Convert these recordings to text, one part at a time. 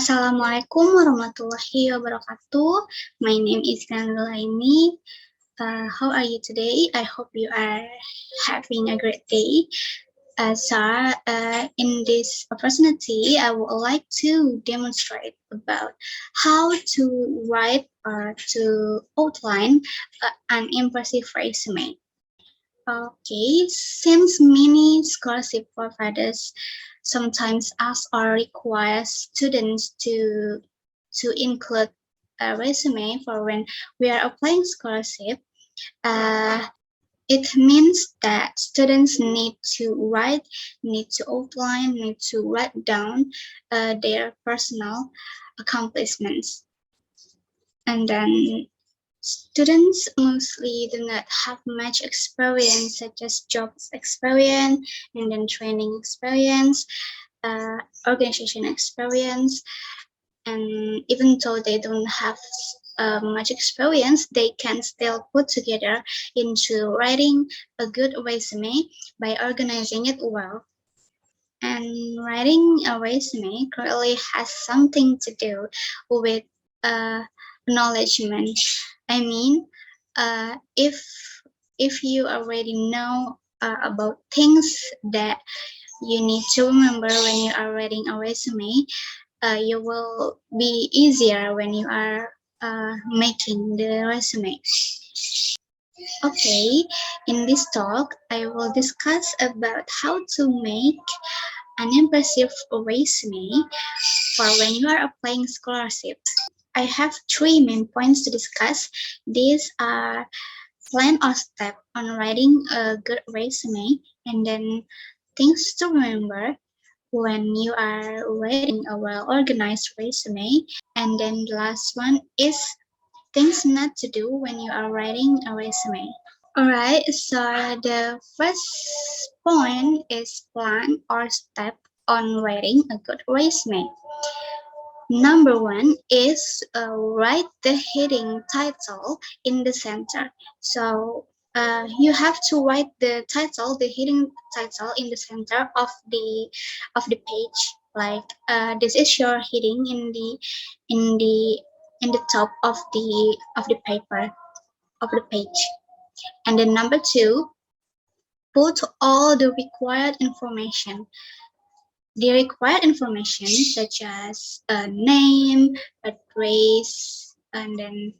Assalamualaikum warahmatullahi wabarakatuh. My name is Nurul'aini. How are you today? I hope you are having a great day. In this opportunity, I would like to demonstrate about how to write or to outline an impressive resume. Okay, since many scholarship providers sometimes ask or require students to include a resume for when we are applying scholarship, it means that students need to outline, need to write down their personal accomplishments. And then students mostly do not have much experience, such as job experience, and then training experience, organization experience, and even though they don't have much experience, they can still put together into writing a good resume by organizing it well. And writing a resume clearly has something to do with acknowledgement. I mean, if you already know about things that you need to remember when you are writing a resume, you will be easier when you are making the resume. Okay, in this talk, I will discuss about how to make an impressive resume for when you are applying scholarships. I have three main points to discuss. These are plan or step on writing a good resume, and then things to remember when you are writing a well-organized resume, and then the last one is things not to do when you are writing a resume. Alright, so the first point is plan or step on writing a good resume. Number one is write the heading title in the center. So you have to write the title, the heading title in the center of the page. Like this is your heading in the top of the paper of the page. And then number two, put all the required information. The required information such as a name, address, and then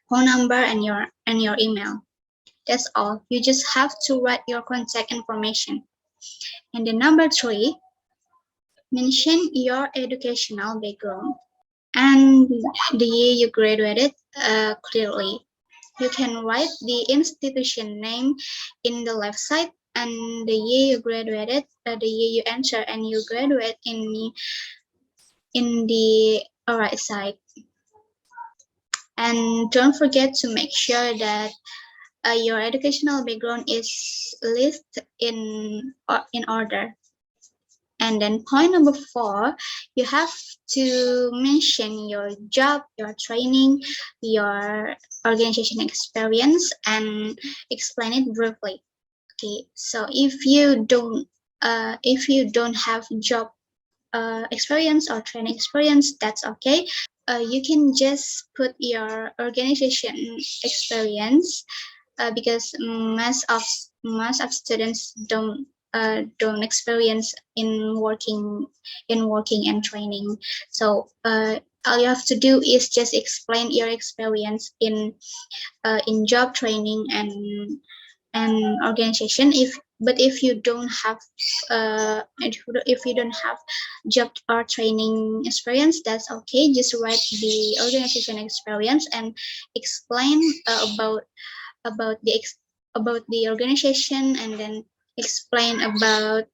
phone number and your email. That's all. You just have to write your contact information. And then number three, mention your educational background and the year you graduated clearly. You can write the institution name in the left side and the year you graduated, the year you enter and you graduate in the right side. And don't forget to make sure that your educational background is listed in order. And then point number four, you have to mention your job, your training, your organization experience, and explain it briefly. Okay, so if you don't have job experience or training experience, that's okay. You can just put your organization experience because most of students don't experience in working and training. So all you have to do is just explain your experience in job training and organization. If you don't have job or training experience, that's okay. Just write the organization experience and explain about the organization, and then explain about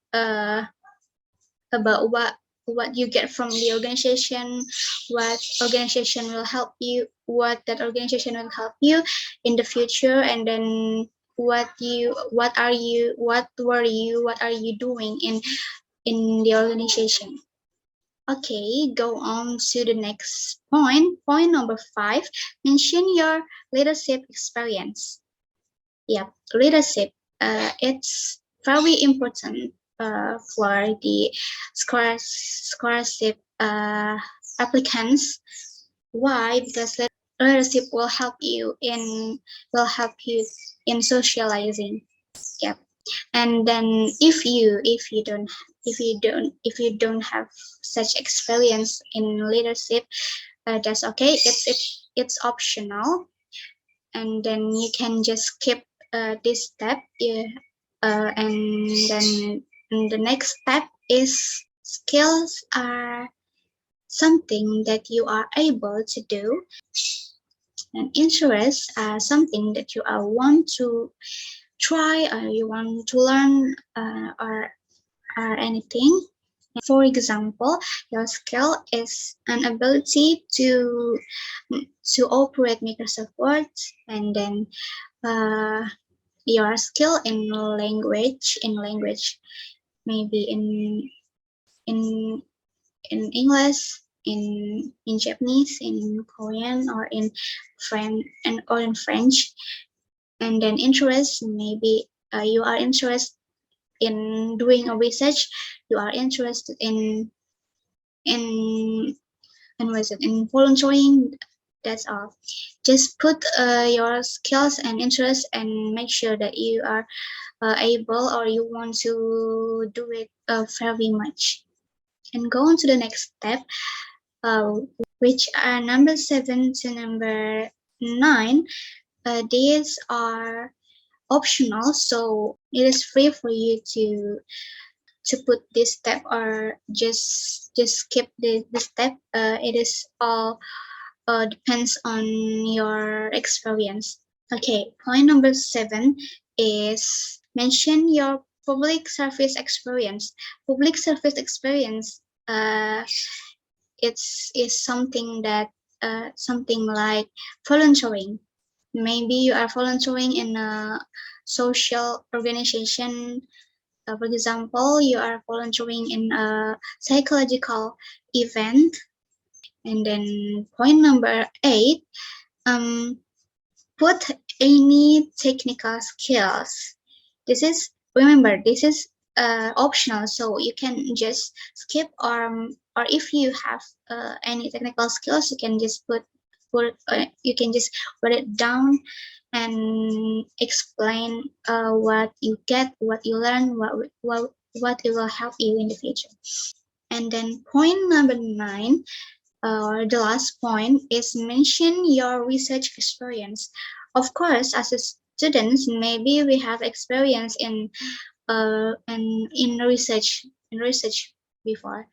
what you get from the organization, what organization will help you, what that organization will help you in the future, and then what are you doing in the organization. Okay, go on to the next point. Point number 5, mention your leadership experience. Yep, leadership. It's very important for the scholarship applicants. Why? Because leadership will help you in socializing. Yep. And then if you don't have such experience in leadership, that's okay. It's optional, and then you can just skip this step. Yeah. And then the next step is skills are something that you are able to do, and interests are something that you are want to try or you want to learn, or anything. For example, your skill is an ability to operate Microsoft Word, and then uh, your skill in language, maybe in in English, in Japanese, in Korean, or in French. And then interest, maybe you are interested in doing a research, you are interested in in volunteering. That's all. Just put your skills and interests and make sure that you are able or you want to do it very much. And go on to the next step, uh, which are number 7 to number 9. These are optional, so it is free for you to put this step or just skip this step. It is all depends on your experience. Okay, point number 7 is mention your public service experience. Public service experience, it's is something that something like volunteering. Maybe you are volunteering in a social organization. For example, you are volunteering in a psychological event. And then point number 8, put any technical skills. This is, remember, this is optional, so you can just skip, or if you have any technical skills, you can just you can just put it down and explain what you get, what you learn, what it will help you in the future. And then point number 9, or the last point, is mention your research experience. Of course, as a students, maybe we have experience in research before.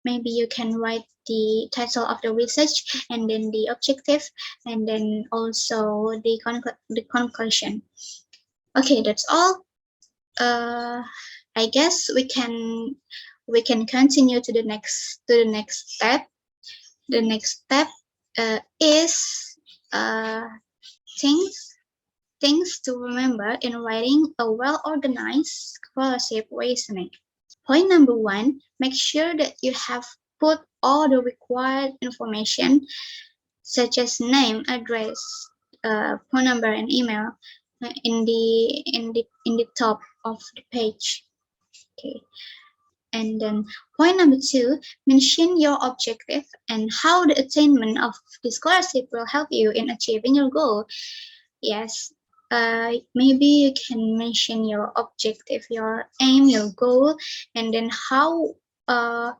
Maybe you can write the title of the research and then the objective and then also the conclusion. Okay, that's all. I guess we can continue to the next step. The next step is things things to remember in writing a well-organized scholarship resume. Point number 1, make sure that you have put all the required information such as name, address, phone number, and email in the top of the page. Okay. And then point number 2, mention your objective and how the attainment of the scholarship will help you in achieving your goal. Yes, maybe you can mention your objective, your aim, your goal, and then uh,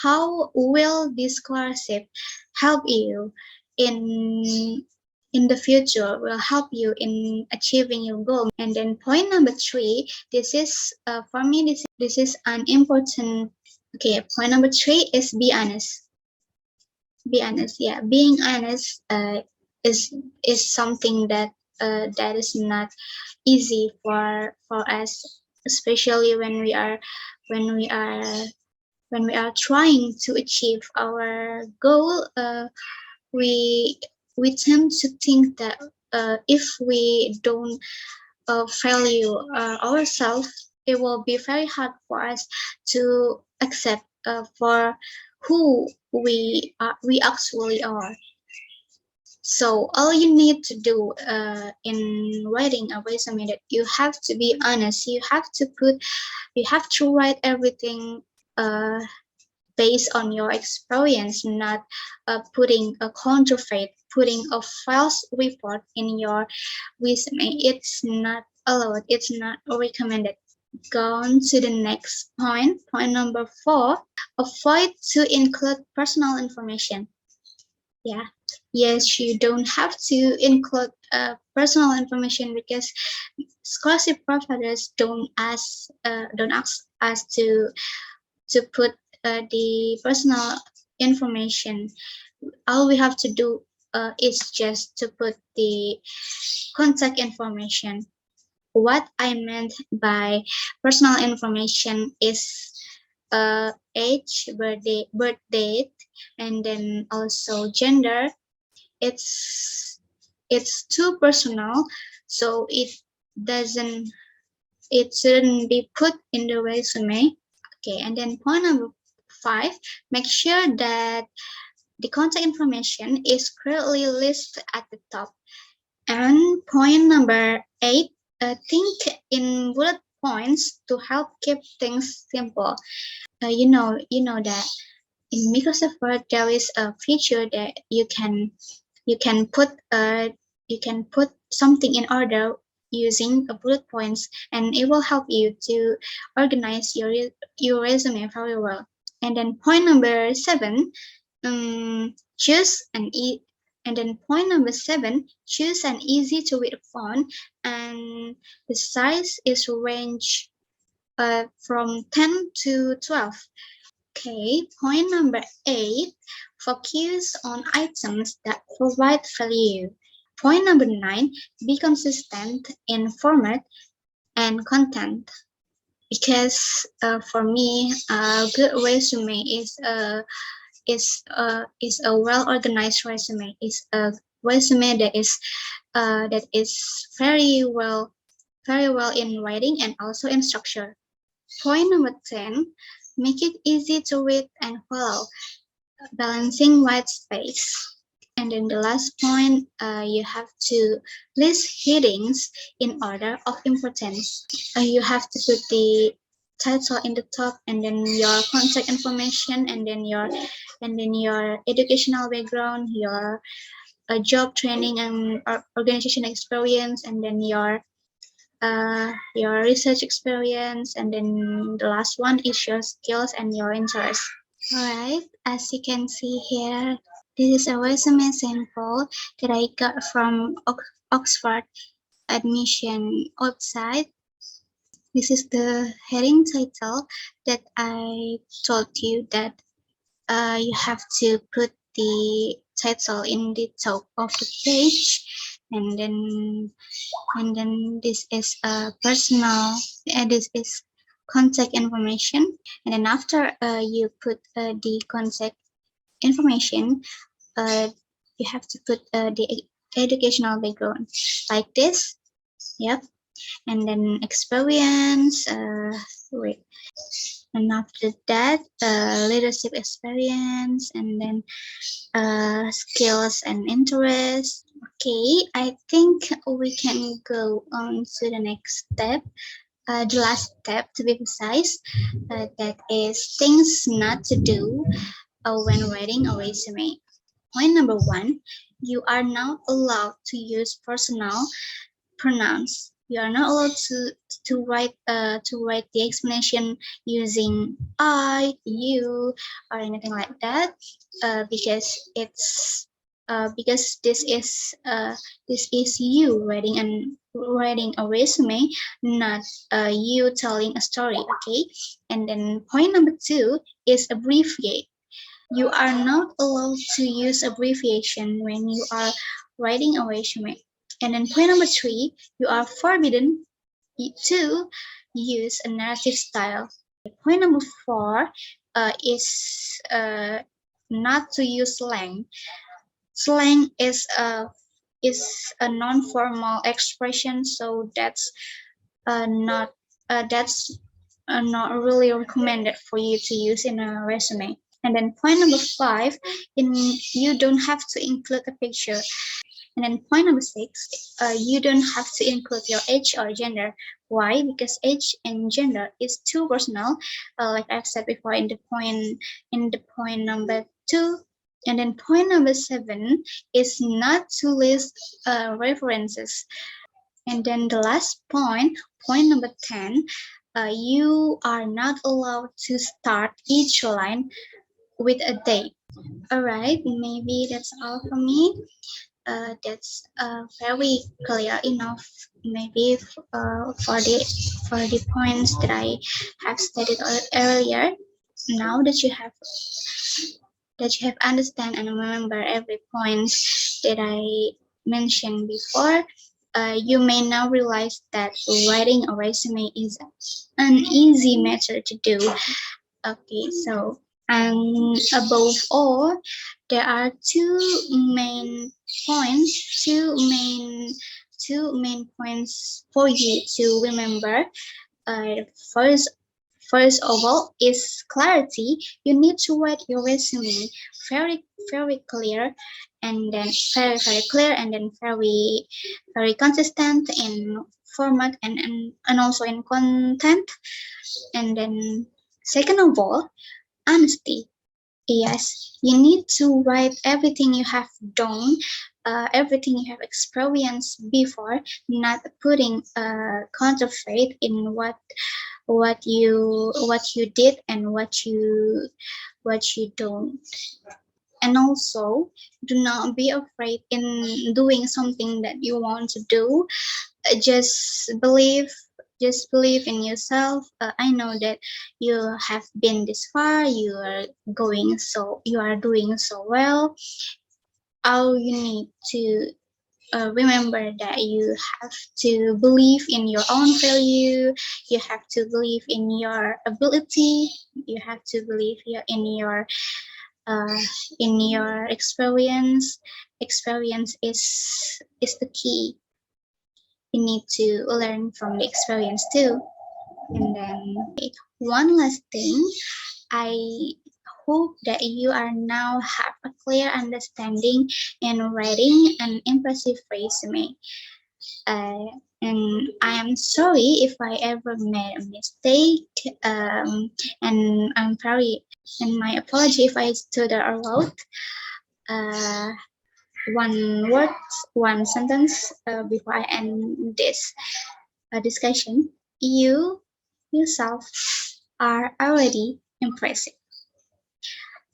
how will this scholarship help you in in the future, will help you in achieving your goal. And then point number 3, this is for me, this is an important. Okay, point number 3 is be honest. Be honest. Yeah, being honest is something that that is not easy for us, especially when we are when we are trying to achieve our goal. We we tend to think that if we don't value ourselves, it will be very hard for us to accept for who we actually are. So all you need to do in writing a resume, that you have to be honest. You have to write everything. based on your experience, not putting a counterfeit, putting a false report in your resume. It's not allowed, it's not recommended. Go on to the next point. Point number 4, avoid to include personal information. Yeah, yes, you don't have to include personal information because scholarship providers don't ask us to put the personal information. All we have to do is just to put the contact information. What I meant by personal information is age, birth date, and then also gender. It's it's too personal, so doesn't it shouldn't be put in the resume. Okay, and then point number 5, make sure that the contact information is clearly listed at the top. And point number 8, think in bullet points to help keep things simple. You know that in Microsoft Word there is a feature that you can put you can put something in order using a bullet points, and it will help you to organize your resume very well. And then point number 7, choose an and then point number 7, choose an easy to read font, and the size is range from 10 to 12. Okay, point number 8, focus on items that provide value. Point number 9, be consistent in format and content. Because for me, a good resume is a well organized resume. Is a resume that is very well in writing and also in structure. Point number 10, make it easy to read and follow, balancing white space. And then the last point, you have to list headings in order of importance. You have to put the title in the top, and then your contact information, and then your educational background, your job training and organization experience, and then your research experience, and then the last one is your skills and your interests. Alright, as you can see here, this is a resume sample that I got from Oxford admission website. This is the heading title that I told you that you have to put the title in the top of the page, and then this is a personal, this is contact information, and then after you put the contact information, you have to put the educational background like this. Yep, and then experience. Wait. And after that, leadership experience, and then skills and interests. Okay, I think we can go on to the next step. The last step, to be precise, that is things not to do when writing a resume. Point number 1, you are not allowed to use personal pronouns. You are not allowed to write the explanation using I, you, or anything like that, because this is you writing a resume, not you telling a story. Okay, and then point number 2 is abbreviate. You are not allowed to use abbreviation when you are writing a resume. And then point number 3, you are forbidden to use a narrative style. Point number 4 is not to use slang. Slang is a non-formal expression, so that's not really recommended for you to use in a resume. And then point number 5, you don't have to include a picture. And then point number 6, you don't have to include your age or gender. Why? Because age and gender is too personal, like I've said before in the point number 2. And then point number 7 is not to list references. And then the last point number 10, you are not allowed to start each line with a date. Alright, maybe that's all for me. That's very clear enough. Maybe for the points that I have stated earlier. Now that you have understand and remember every point that I mentioned before, you may now realize that writing a resume is an easy matter to do. Okay, so and above all, there are main points, two main points for you to remember. First, first of all, is clarity. You need to write your resume very, very clear, and then very clear, and then very consistent in format and also in content. And then, second of all, honesty. Yes, you need to write everything you have done, everything you have experienced before, not putting counterfeit in what you did and what you don't. And also, do not be afraid in doing something that you want to do. Just believe in yourself. I know that you have been this far. You are doing so well. All you need to remember that you have to believe in your own value. You have to believe in your ability. You have to believe uh, in your experience. Experience is the key. You need to learn from the experience too. And then one last thing, I hope that you are now have a clear understanding in writing an impressive resume. Uh, and I am sorry if I ever made a mistake. And I'm very and my apology if I stuttered a lot. Uh, one word, one sentence before I end this discussion. You yourself are already impressive.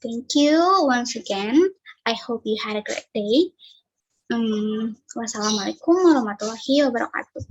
Thank you once again. I hope you had a great day. Wassalamualaikum warahmatullahi wabarakatuh.